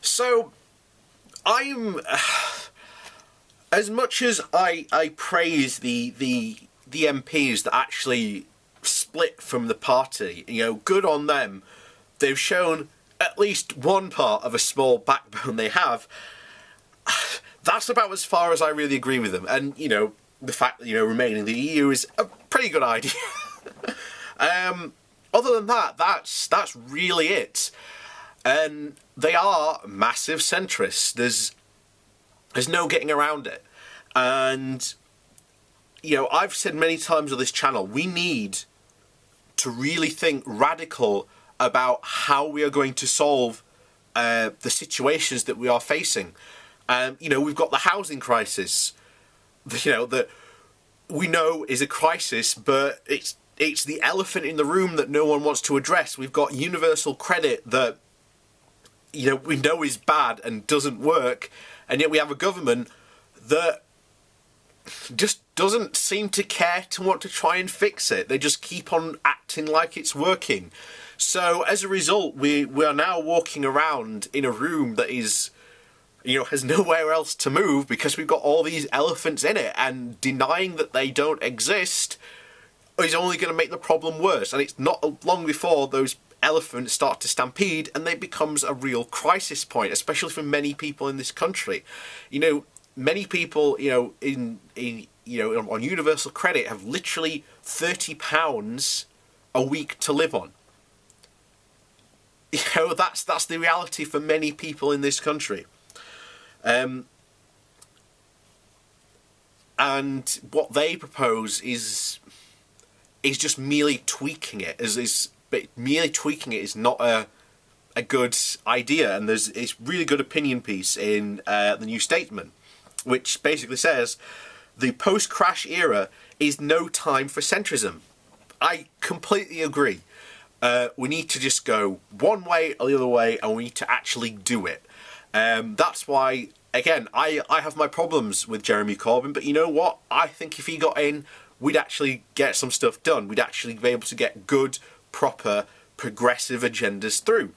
So, I'm as much as I praise the MPs that actually split from the party, good on them. They've shown at least one part of a small backbone they have. That's about as far as I really agree with them. And, the fact that, remaining in the EU is a pretty good idea. Other than that, that's really it. And they are massive centrists. There's no getting around it. And, I've said many times on this channel, we need to really think radical about how we are going to solve the situations that we are facing. We've got the housing crisis, that we know is a crisis, but it's the elephant in the room that no one wants to address. We've got universal credit that, we know is bad and doesn't work, and yet we have a government that just doesn't seem to care to want to try and fix it. They just keep on acting like it's working. So as a result, we are now walking around in a room that is, has nowhere else to move because we've got all these elephants in it, and denying that they don't exist is only going to make the problem worse. And it's not long before those elephants start to stampede and it becomes a real crisis point, especially for many people in this country. Many people, on universal credit have literally £30 a week to live on. That's the reality for many people in this country. And what they propose is just merely tweaking it. But merely tweaking it is not a good idea. And there's a really good opinion piece in the New Statesman, which basically says the post-crash era is no time for centrism. I completely agree. We need to just go one way or the other way, and we need to actually do it. That's why, again, I have my problems with Jeremy Corbyn, but you know what? I think if he got in, we'd actually get some stuff done. We'd actually be able to get good, proper, progressive agendas through.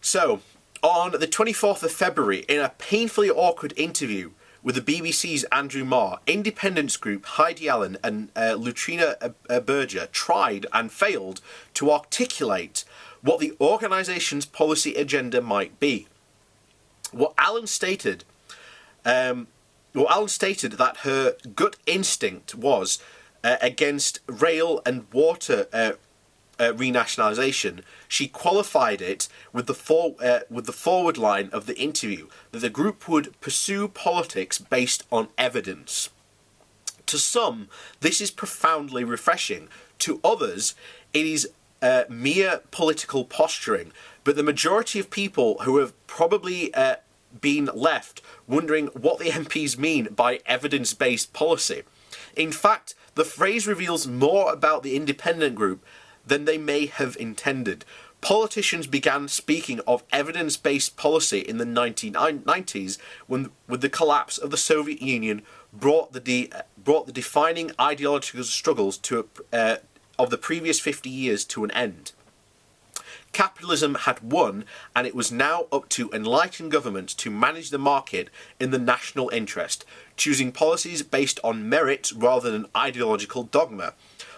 So, on the 24th of February, in a painfully awkward interview with the BBC's Andrew Marr, independence group Heidi Allen and Lutrina Berger tried and failed to articulate what the organisation's policy agenda might be. Allen stated that her gut instinct was against rail and water renationalisation. She qualified it with the forward line of the interview that the group would pursue politics based on evidence. To some, this is profoundly refreshing. To others, it is mere political posturing. But the majority of people who have probably been left wondering what the MPs mean by evidence-based policy. In fact, the phrase reveals more about the independent group than they may have intended. Politicians began speaking of evidence-based policy in the 1990s when, with the collapse of the Soviet Union, brought the defining ideological struggles of the previous 50 years to an end. Capitalism had won, and it was now up to enlightened governments to manage the market in the national interest, choosing policies based on merit rather than ideological dogma.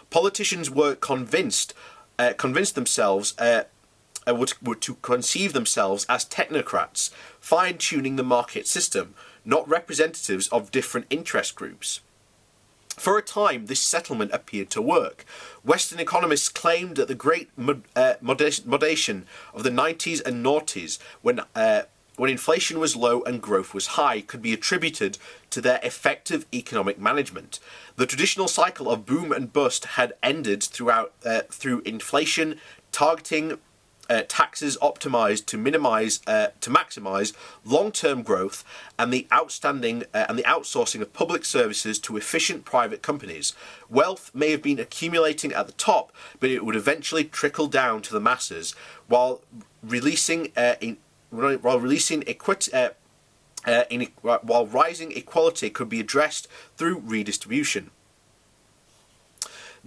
Politicians were convinced themselves were to conceive themselves as technocrats, fine-tuning the market system, not representatives of different interest groups. For a time, this settlement appeared to work. Western economists claimed that the great moderation of the 90s and noughties, when inflation was low and growth was high, could be attributed to their effective economic management. The traditional cycle of boom and bust had ended through inflation, targeting taxes optimized to maximize long-term growth, and the outsourcing of public services to efficient private companies. Wealth may have been accumulating at the top, but it would eventually trickle down to the masses, while rising equality could be addressed through redistribution.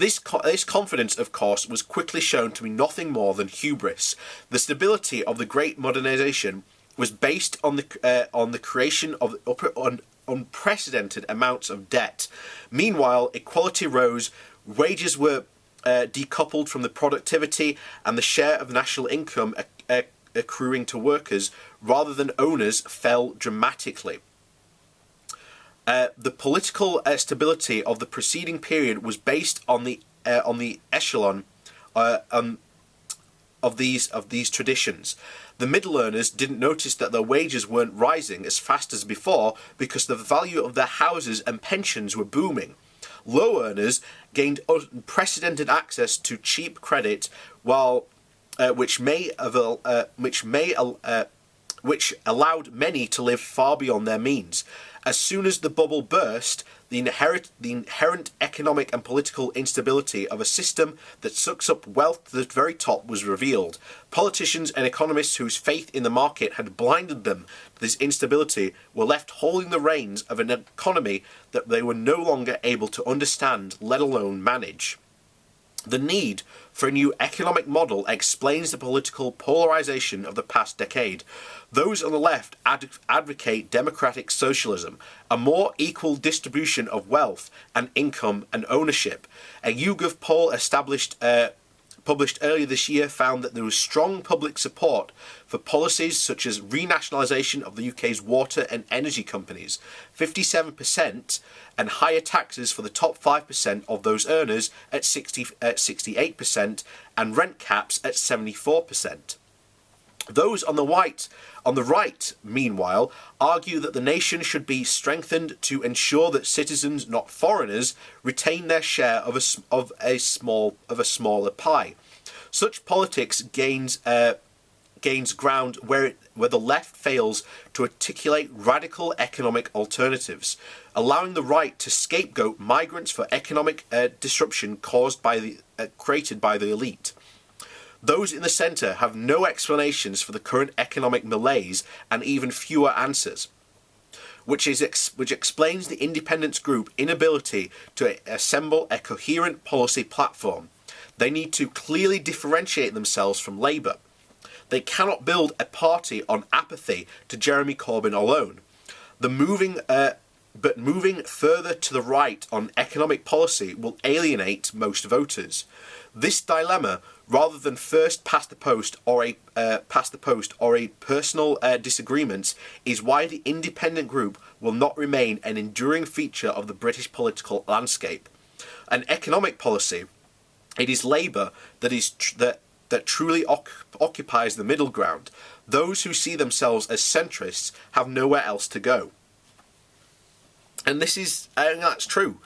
This confidence, of course, was quickly shown to be nothing more than hubris. The stability of the Great Modernization was based on the creation of unprecedented amounts of debt. Meanwhile, equality rose, wages were decoupled from the productivity and the share of national income accruing to workers rather than owners fell dramatically. The political stability of the preceding period was based on the echelon of these traditions. The middle earners didn't notice that their wages weren't rising as fast as before because the value of their houses and pensions were booming. Low earners gained unprecedented access to cheap credit, which allowed many to live far beyond their means. As soon as the bubble burst, the inherent economic and political instability of a system that sucks up wealth to the very top was revealed. Politicians and economists whose faith in the market had blinded them to this instability were left holding the reins of an economy that they were no longer able to understand, let alone manage. The need for a new economic model explains the political polarization of the past decade. Those on the left advocate democratic socialism, a more equal distribution of wealth and income and ownership. A YouGov poll published earlier this year found that there was strong public support for policies such as renationalisation of the UK's water and energy companies, 57%, and higher taxes for the top 5% of those earners at 68%, and rent caps at 74%. Those on the right, meanwhile, argue that the nation should be strengthened to ensure that citizens, not foreigners, retain their share of a smaller pie. Such politics gains ground where the left fails to articulate radical economic alternatives, allowing the right to scapegoat migrants for economic disruption created by the elite. Those in the centre have no explanations for the current economic malaise and even fewer answers, which explains the independence group inability to assemble a coherent policy platform. They need to clearly differentiate themselves from Labour. They cannot build a party on apathy to Jeremy Corbyn alone. But moving further to the right on economic policy will alienate most voters. This dilemma, rather than first past the post or a personal disagreement, is why the independent group will not remain an enduring feature of the British political landscape. An economic policy, it is Labour that truly occupies the middle ground. Those who see themselves as centrists have nowhere else to go. And that's true.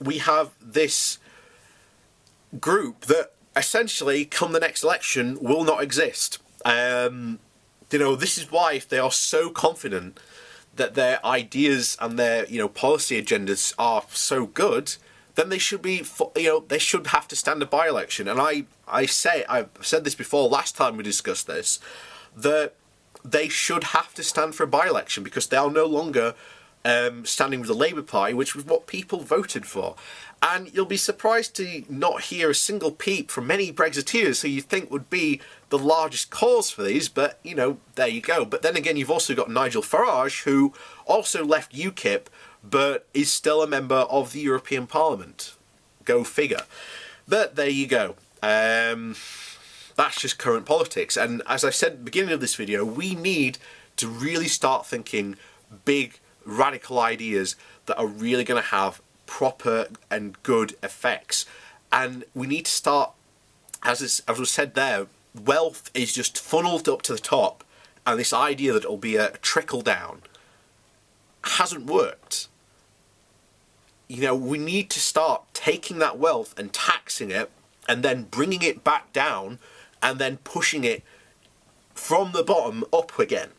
We have this group that essentially, come the next election, will not exist. This is why, if they are so confident that their ideas and their policy agendas are so good, then they should be they should have to stand a by-election. And I've said this before last time we discussed this, that they should have to stand for a by-election because they are no longer standing with the Labour Party, which was what people voted for. And you'll be surprised to not hear a single peep from many Brexiteers who you think would be the largest cause for these, but, there you go. But then again, you've also got Nigel Farage, who also left UKIP, but is still a member of the European Parliament. Go figure. But there you go. That's just current politics. And as I said at the beginning of this video, we need to really start thinking big, radical ideas that are really going to have proper and good effects. And we need to start, as was said there, wealth is just funneled up to the top, and this idea that it'll be a trickle down hasn't worked. We need to start taking that wealth and taxing it and then bringing it back down and then pushing it from the bottom up again,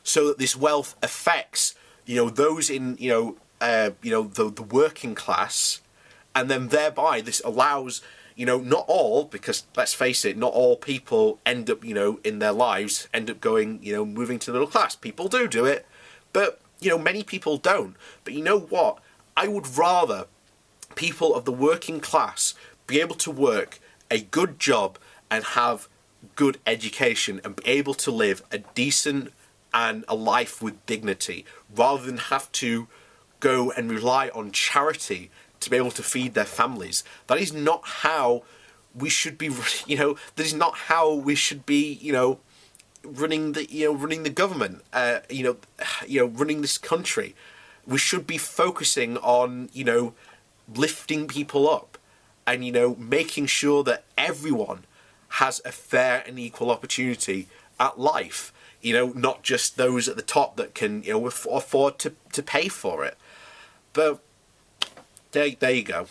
so that this wealth affects those in the working class, and then thereby this allows not all, because let's face it, not all people end up in their lives end up going moving to the middle class. People do it, but many people don't. But you know what? I would rather people of the working class be able to work a good job and have good education and be able to live a decent and a life with dignity, rather than have to go and rely on charity to be able to feed their families. That is not how we should be, that is not how we should be, running the government, running this country. We should be focusing on, lifting people up and, making sure that everyone has a fair and equal opportunity at life. Not just those at the top that can, afford to pay for it. But there you go.